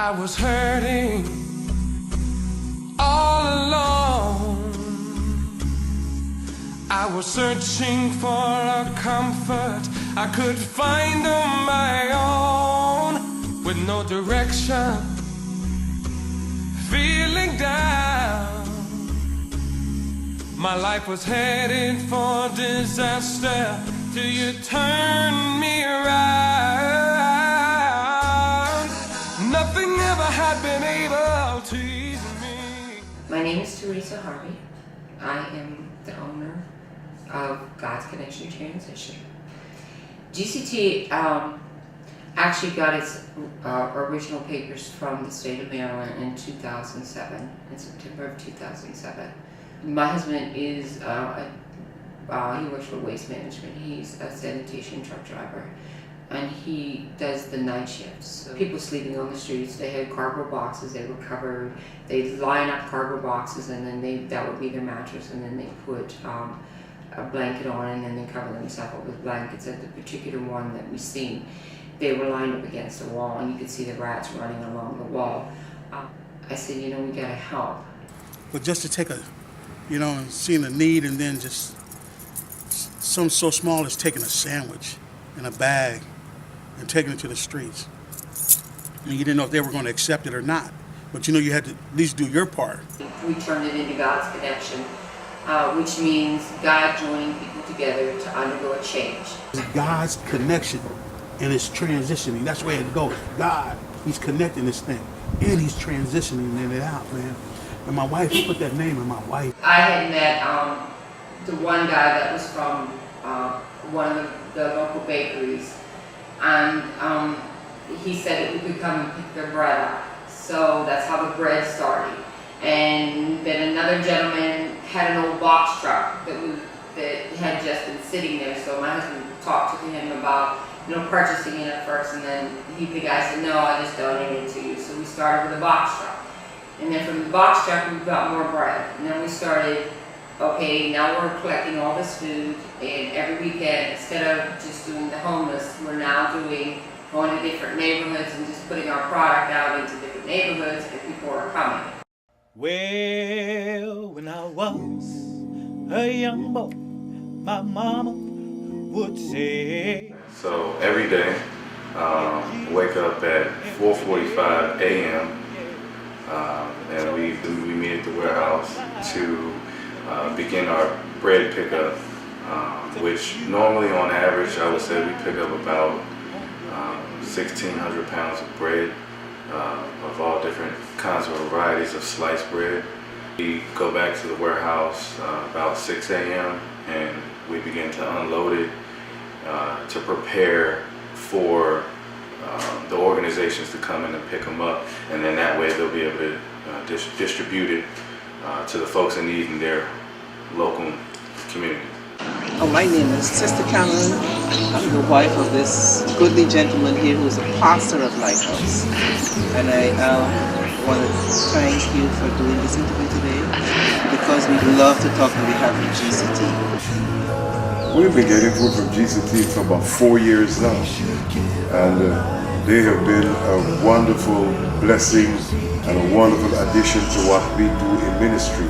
I was hurting all alone. I was searching for a comfort I could find on my own, with no direction, feeling down. My life was headed for disaster till you turned me around. Nothing ever had been able to ease me. My name is Teresa Harvey. I am the owner of God's Connection Transition. GCT actually got its original papers from the state of Maryland in 2007, in September of 2007. My husband is, he works for Waste Management. He's a sanitation truck driver, and he does the night shifts. So people sleeping on the streets, they had cardboard boxes, they were covered. They'd line up cardboard boxes, and then that would be their mattress, and then they put a blanket on, and then they cover themselves up with blankets. At the particular one that we seen, they were lined up against the wall, and you could see the rats running along the wall. I said, you know, we gotta help. But just to take and seeing a need, and then just something so small as taking a sandwich in a bag and taking it to the streets. And you didn't know if they were going to accept it or not. But you had to at least do your part. We turned it into God's Connection, which means God joining people together to undergo a change. God's connection, and it's transitioning. That's where it goes. God, He's connecting this thing, and He's transitioning it out, man. And my wife, He put that name in my wife. I had met the one guy that was from one of the local bakeries, and he said that we could come and pick their bread up. So that's how the bread started. And then another gentleman had an old box truck that had just been sitting there. So my husband talked to him about purchasing it at first, and then the guy said, "No, I just donated it to you." So we started with a box truck. And then from the box truck, we got more bread. And then we started, okay, now we're collecting all this food, and every weekend, instead of just doing the homeless, we're now going to different neighborhoods and just putting our product out into different neighborhoods, and people are coming. Well, when I was a young boy, my mama would say. So every day, wake up at 4:45 a.m. And we meet at the warehouse to begin our bread pickup, which normally on average I would say we pick up about 1,600 pounds of bread of all different kinds of varieties of sliced bread. We go back to the warehouse about 6 a.m. and we begin to unload it to prepare for the organizations to come in and pick them up, and then that way they'll be able to distribute it to the folks in need in their local community. Oh, my name is Sister Cameron. I'm the wife of this goodly gentleman here who is a pastor of Lighthouse. And I want to thank you for doing this interview today, because we love to talk on behalf of GCT. We've been getting food from GCT for about 4 years now, and they have been a wonderful blessing and a wonderful addition to what we do in ministry.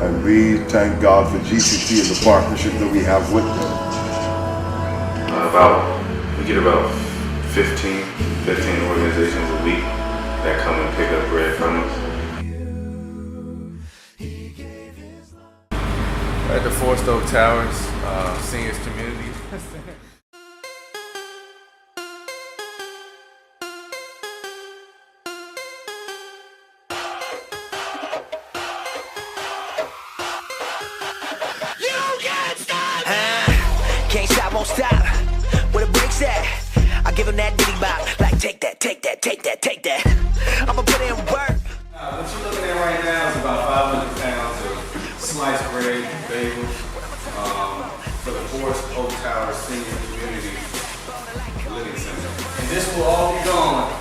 And we thank God for GCT and the partnership that we have with them. We get about 15 organizations a week that come and pick up bread from us. At the Forest Oak Towers Seniors Community Center. Can't stop, won't stop. Where the bricks at? I give him that ditty bop. Like, take that, take that, take that, take that. I'ma put in work. What you're looking at right now is about 500 pounds of sliced bread, bagels, for the Forest Oak Tower Senior Community Living Center. And this will all be gone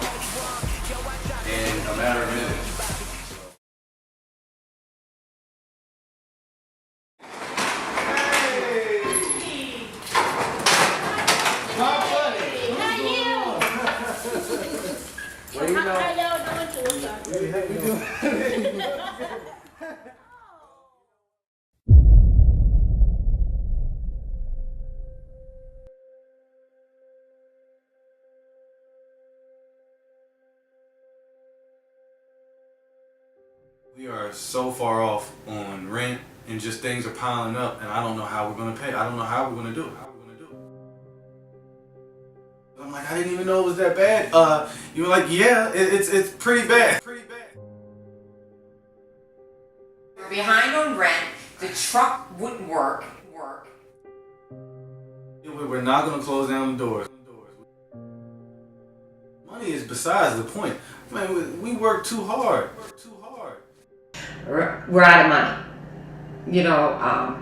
in a matter of minutes. How y'all doing We are so far off on rent and just things are piling up and I don't know how we're gonna pay. I don't know how we're gonna do it. I'm like, I didn't even know it was that bad. You were like, yeah, it's pretty bad. We're behind on rent, the truck wouldn't work. We're not gonna close down the doors. Money is besides the point. Man, we work too hard. We're out of money. You know,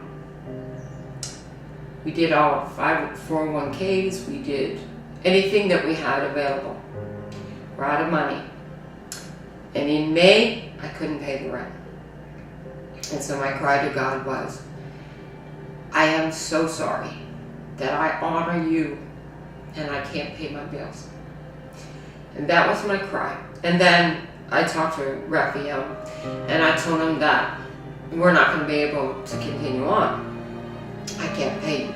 we did all 401ks, we did anything that we had available. We're out of money. And in May, I couldn't pay the rent. And so my cry to God was, I am so sorry that I honor you and I can't pay my bills. And that was my cry. And then I talked to Raphael and I told him that we're not going to be able to continue on. I can't pay you.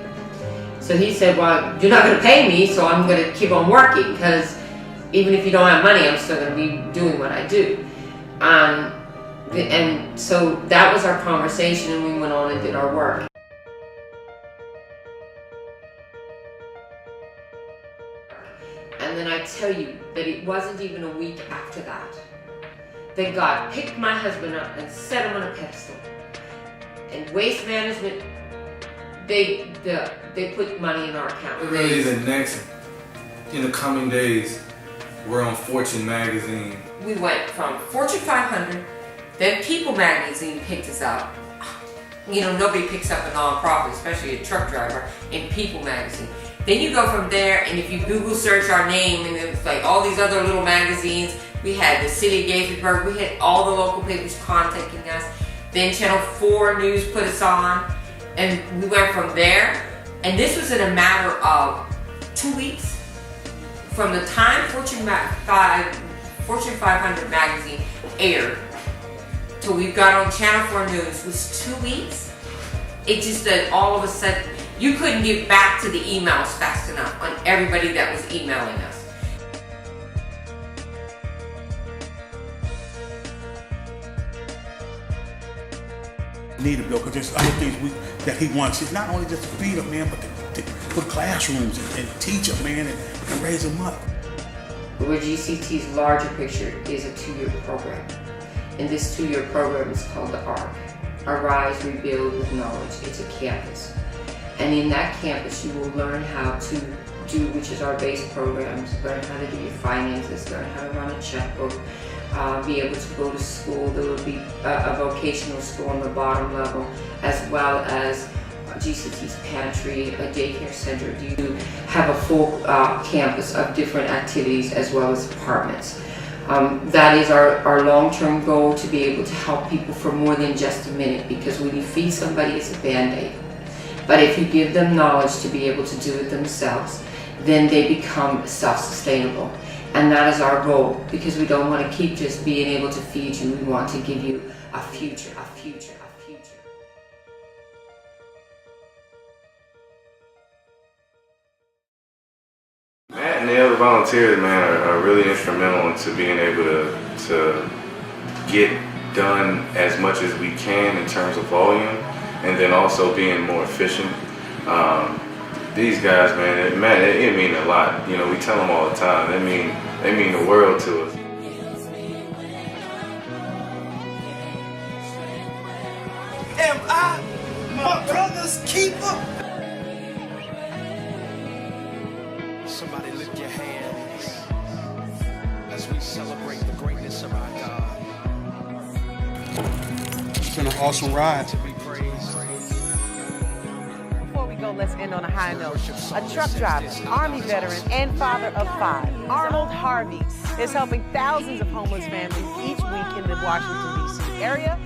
So he said, well, you're not going to pay me, so I'm going to keep on working, because even if you don't have money, I'm still going to be doing what I do. And so that was our conversation, and we went on and did our work. And then I tell you that it wasn't even a week after that God picked my husband up and set him on a pedestal. And Waste Management, they put money in our account. Really, in the coming days, we're on Fortune magazine. We went from Fortune 500, then People magazine picked us up. You know, nobody picks up a nonprofit, especially a truck driver, in People magazine. Then you go from there, and if you Google search our name, and it's like all these other little magazines, we had the City of Gaithersburg, we had all the local papers contacting us. Then Channel 4 News put us on, and we went from there. And this was in a matter of 2 weeks. From the time Fortune 500 magazine aired till we got on Channel 4 News was 2 weeks. It just that all of a sudden, you couldn't get back to the emails fast enough on everybody that was emailing us. Need to build, because there's other things that he wants. It's not only just to feed them, man, but to put classrooms and teach them, man, and raise them up. Where GCT's larger picture is a 2-year program. And this 2-year program is called the ARC. Arise, Rebuild with Knowledge. It's a campus. And in that campus, you will learn how to do, which is our base programs, learn how to do your finances, learn how to run a checkbook, be able to go to school. There will be a vocational school on the bottom level, as well as GCT's pantry, a daycare center. You have a full campus of different activities as well as apartments. That is our long-term goal, to be able to help people for more than just a minute, because when you feed somebody, it's a Band-Aid. But if you give them knowledge to be able to do it themselves, then they become self-sustainable. And that is our goal, because we don't want to keep just being able to feed you. We want to give you a future. Matt and the other volunteers, man, are really instrumental into being able to get done as much as we can in terms of volume, and then also being more efficient. These guys, man, it mean a lot. You know, we tell them all the time. They mean the world to us. Am I my brother's keeper? Somebody lift your hands as we celebrate the greatness of our God. It's been an awesome ride. To be praised. Before we go, let's end on a high note. A truck driver, Army veteran, and father of 5, Arnold Harvey, is helping thousands of homeless families each week in the Washington, D.C. area.